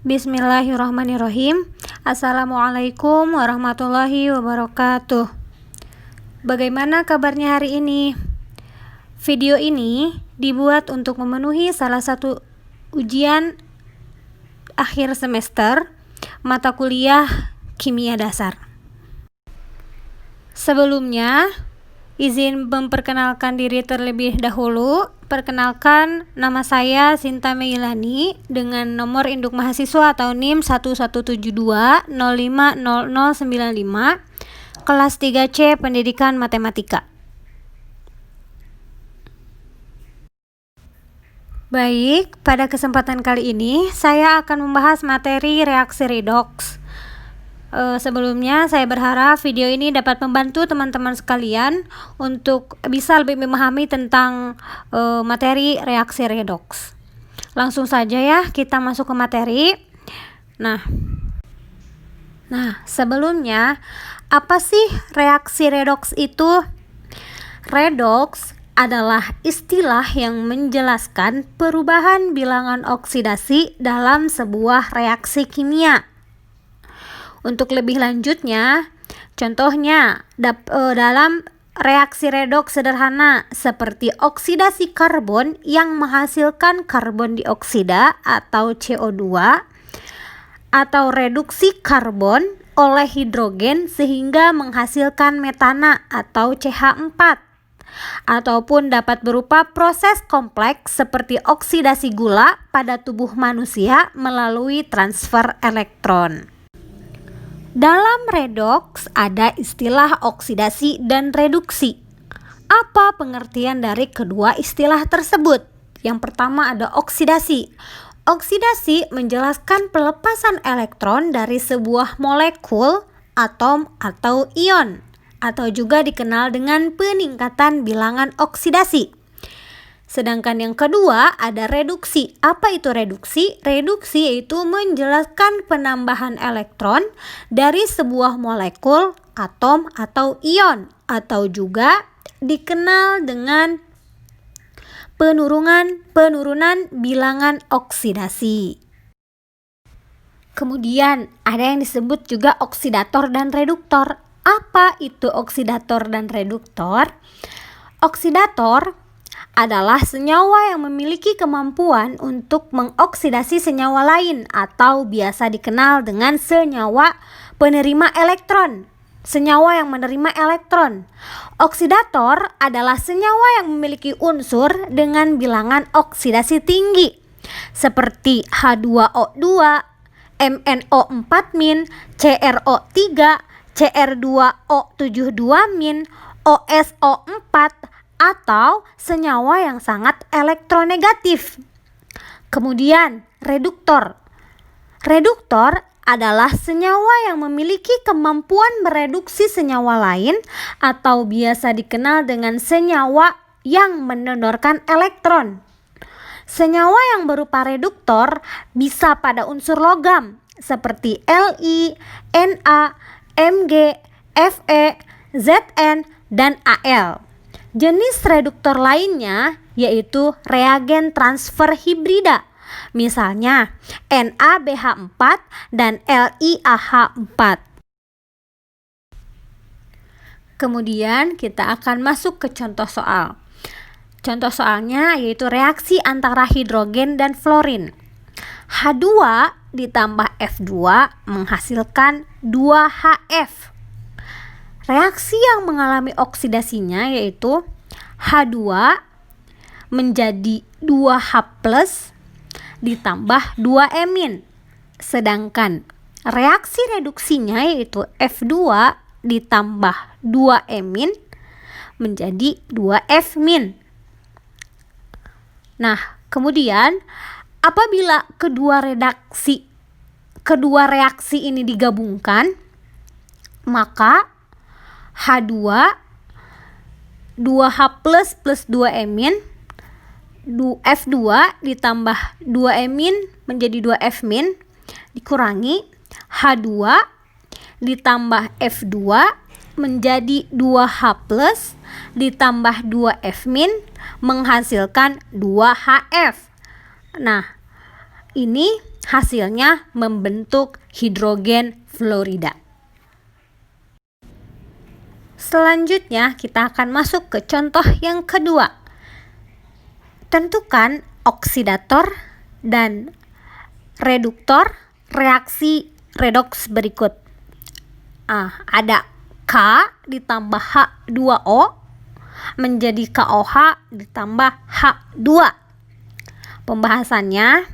Bismillahirrahmanirrahim. Assalamualaikum warahmatullahi wabarakatuh. Bagaimana kabarnya hari ini? Video ini dibuat untuk memenuhi salah satu ujian akhir semester mata kuliah kimia dasar. Sebelumnya, izin memperkenalkan diri terlebih dahulu. Perkenalkan, nama saya Sinta Meilani dengan nomor induk mahasiswa atau NIM 1172050095, kelas 3C Pendidikan Matematika. Baik, pada kesempatan kali ini saya akan membahas materi reaksi redoks. Sebelumnya saya berharap video ini dapat membantu teman-teman sekalian untuk bisa lebih memahami tentang materi reaksi redoks. Langsung saja ya kita masuk ke materi. Nah, sebelumnya apa sih reaksi redoks itu? Redoks adalah istilah yang menjelaskan perubahan bilangan oksidasi dalam sebuah reaksi kimia. Untuk lebih lanjutnya, contohnya dalam reaksi redoks sederhana seperti oksidasi karbon yang menghasilkan karbon dioksida atau CO2, atau reduksi karbon oleh hidrogen sehingga menghasilkan metana atau CH4, ataupun dapat berupa proses kompleks seperti oksidasi gula pada tubuh manusia melalui transfer elektron. Dalam redoks ada istilah oksidasi dan reduksi. Apa pengertian dari kedua istilah tersebut? Yang pertama ada oksidasi. Oksidasi menjelaskan pelepasan elektron dari sebuah molekul, atom, atau ion, atau juga dikenal dengan peningkatan bilangan oksidasi. Sedangkan yang kedua ada reduksi. Apa itu reduksi? Reduksi yaitu menjelaskan penambahan elektron dari sebuah molekul, atom, atau ion, atau juga dikenal dengan penurunan bilangan oksidasi. Kemudian ada yang disebut juga oksidator dan reduktor. Apa itu oksidator dan reduktor? Oksidator adalah senyawa yang memiliki kemampuan untuk mengoksidasi senyawa lain atau biasa dikenal dengan senyawa penerima elektron. Senyawa yang menerima elektron. Oksidator adalah senyawa yang memiliki unsur dengan bilangan oksidasi tinggi seperti H2O2, MnO4-, CrO3, Cr2O72-, OSO4, atau senyawa yang sangat elektronegatif. Kemudian reduktor. Reduktor adalah senyawa yang memiliki kemampuan mereduksi senyawa lain atau biasa dikenal dengan senyawa yang mendonorkan elektron. Senyawa yang berupa reduktor bisa pada unsur logam seperti Li, Na, Mg, Fe, Zn, dan Al. Jenis reduktor lainnya yaitu reagen transfer hibrida, misalnya NaBH4 dan LiAH4. Kemudian kita akan masuk ke contoh soal. Contoh soalnya yaitu reaksi antara hidrogen dan fluorin. H2 ditambah F2 menghasilkan 2HF. Reaksi yang mengalami oksidasinya yaitu H2 menjadi 2H+ ditambah 2-. Sedangkan reaksi reduksinya yaitu F2 ditambah 2-, menjadi 2F-. Nah, kemudian apabila kedua reaksi ini digabungkan, maka H2 2H+ plus 2-, F2 ditambah 2-, menjadi 2F- dikurangi H2 ditambah F2 menjadi 2H+ ditambah 2F- menghasilkan 2HF. Nah, ini hasilnya membentuk hidrogen fluorida. Selanjutnya kita akan masuk ke contoh yang kedua. Tentukan oksidator dan reduktor reaksi redoks berikut. Ada K ditambah H2O menjadi KOH ditambah H2. Pembahasannya,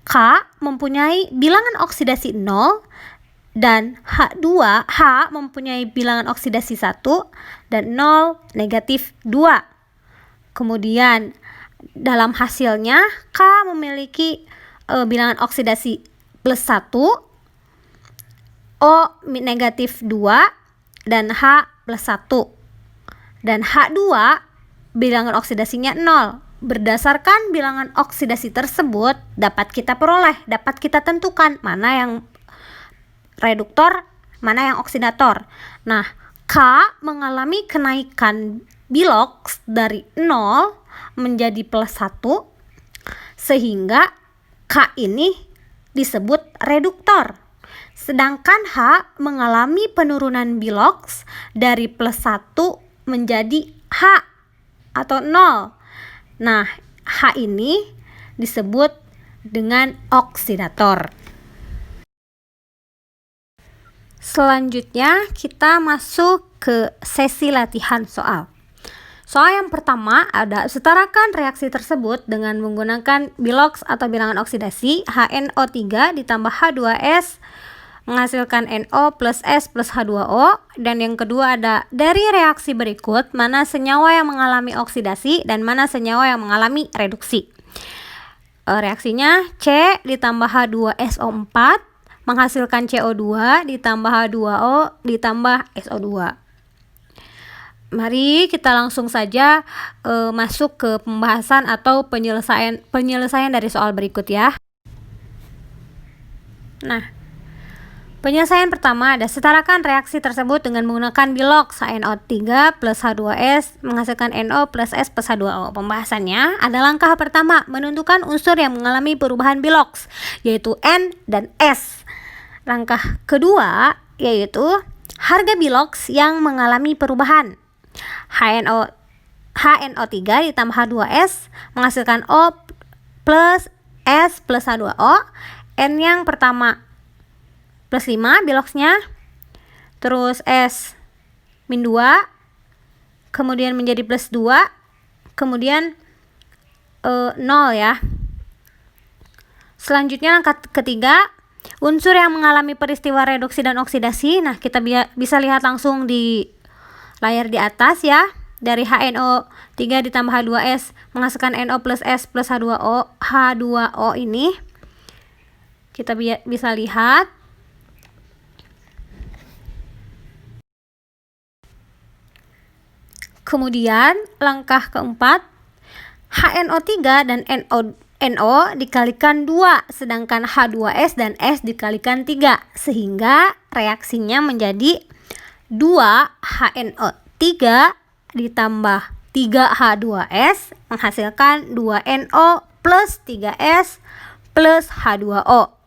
K mempunyai bilangan oksidasi 0 dan H mempunyai bilangan oksidasi 1 dan 0 negatif 2. Kemudian dalam hasilnya K memiliki bilangan oksidasi plus 1, O negatif 2, dan H plus 1. Dan H2 bilangan oksidasinya 0. Berdasarkan bilangan oksidasi tersebut dapat kita tentukan mana yang reduktor, mana yang oksidator. Nah, K mengalami kenaikan biloks dari 0 menjadi plus 1, sehingga K ini disebut reduktor. Sedangkan H mengalami penurunan biloks dari plus 1 menjadi H atau 0. Nah, H ini disebut dengan oksidator. Selanjutnya kita masuk ke sesi latihan soal. Soal yang pertama ada setarakan reaksi tersebut dengan menggunakan biloks atau bilangan oksidasi HNO3 ditambah H2S menghasilkan NO plus S plus H2O. Dan yang kedua ada dari reaksi berikut mana senyawa yang mengalami oksidasi dan mana senyawa yang mengalami reduksi. Reaksinya C ditambah H2SO4 menghasilkan CO2 ditambah H2O ditambah SO2. Mari kita langsung saja masuk ke pembahasan atau penyelesaian dari soal berikut ya. Nah, penyelesaian pertama ada setarakan reaksi tersebut dengan menggunakan biloks HNO3 plus H2S menghasilkan NO plus S plus H2O. Pembahasannya ada langkah pertama menentukan unsur yang mengalami perubahan biloks yaitu N dan S. Langkah kedua yaitu harga biloks yang mengalami perubahan. HNO3 ditambah H2S menghasilkan O plus S plus H2O. N yang pertama plus 5 biloksnya, terus S min 2, kemudian menjadi plus 2, kemudian 0 ya. Selanjutnya langkah ketiga, unsur yang mengalami peristiwa reduksi dan oksidasi. Nah, kita bisa lihat langsung di layar di atas ya. Dari HNO3 ditambah H2S menghasilkan NO plus S plus H2O ini. Kita bisa lihat. Kemudian langkah keempat, HNO3 dan NO dikalikan 2, sedangkan H2S dan S dikalikan 3, sehingga reaksinya menjadi 2 HNO3 ditambah 3 H2S menghasilkan 2 NO plus 3S plus H2O.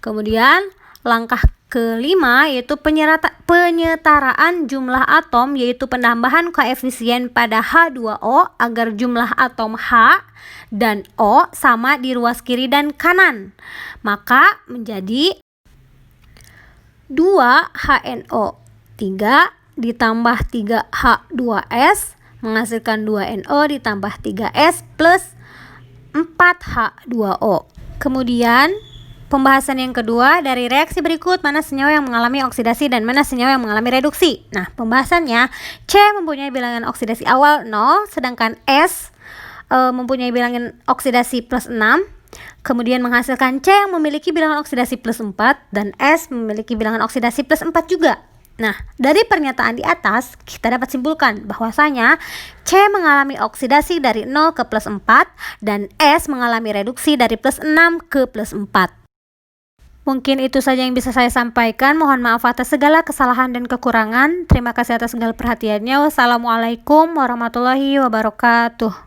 Kemudian langkah kelima yaitu penyetaraan jumlah atom, yaitu penambahan koefisien pada H2O agar jumlah atom H dan O sama di ruas kiri dan kanan. Maka menjadi 2 HNO3 ditambah 3 H2S menghasilkan 2 NO ditambah 3S plus 4 H2O. Kemudian pembahasan yang kedua, dari reaksi berikut mana senyawa yang mengalami oksidasi dan mana senyawa yang mengalami reduksi. Nah, pembahasannya C mempunyai bilangan oksidasi awal 0, sedangkan S mempunyai bilangan oksidasi plus 6. Kemudian menghasilkan C yang memiliki bilangan oksidasi plus 4 dan S memiliki bilangan oksidasi plus 4 juga. Nah, dari pernyataan di atas kita dapat simpulkan bahwasanya C mengalami oksidasi dari 0 ke plus 4 dan S mengalami reduksi dari plus 6 ke plus 4. Mungkin itu saja yang bisa saya sampaikan. Mohon maaf atas segala kesalahan dan kekurangan. Terima kasih atas segala perhatiannya. Wassalamualaikum warahmatullahi wabarakatuh.